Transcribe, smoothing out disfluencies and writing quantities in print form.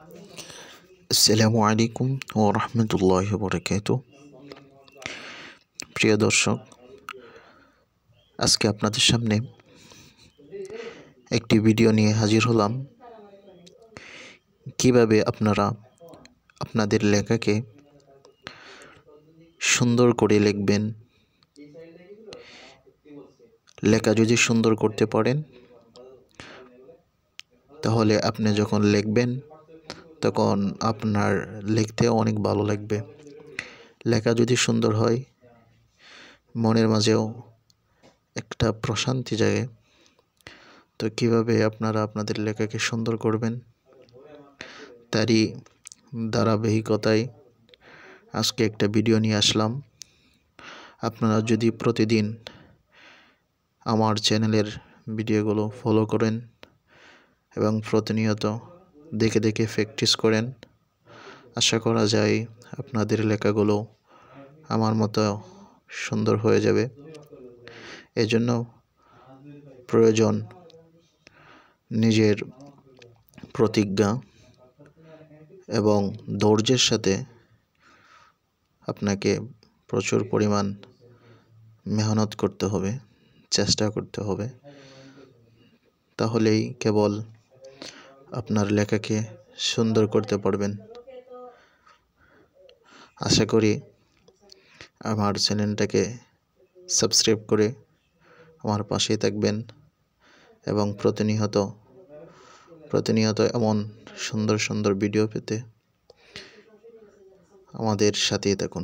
আসসালামু আলাইকুম ও রহমতুল্লাহি ওয়া বারাকাতুহু। প্রিয় দর্শক, আজকে আপনাদের সামনে একটি ভিডিও নিয়ে হাজির হলাম। কিভাবে আপনারা আপনাদের লেখাকে সুন্দর করে লিখবেন। লেখা যদি সুন্দর করতে পারেন, তাহলে আপনি যখন লিখবেন তখন আপনার লিখতেও অনেক ভালো লাগবে। লেখা যদি সুন্দর হয়, মনের মাঝেও একটা প্রশান্তি জাগে। তো কিভাবে আপনারা আপনাদের লেখাকে সুন্দর করবেন, তারই ধারাবাহিকতায় আজকে একটা ভিডিও নিয়ে আসলাম। আপনারা যদি প্রতিদিন আমার চ্যানেলের ভিডিওগুলো ফলো করেন এবং প্রতিনিয়ত দেখে দেখে প্র্যাকটিস করেন, আশা করা যায় আপনাদের লেখাগুলো আমার মতো সুন্দর হয়ে যাবে। এজন্য প্রয়োজন নিজের প্রতিজ্ঞা এবং ধৈর্যের সাথে আপনাকে প্রচুর পরিমাণ মেহনত করতে হবে, চেষ্টা করতে হবে। তাহলেই কেবল আপনার লেখাকে সুন্দর করতে পারবেন। আশা করি আমার চ্যানেলটাকে সাবস্ক্রাইব করে আমার পাশেই থাকবেন এবং প্রতিনিয়ত এমন সুন্দর সুন্দর ভিডিও পেতে আমাদের সাথেই থাকুন।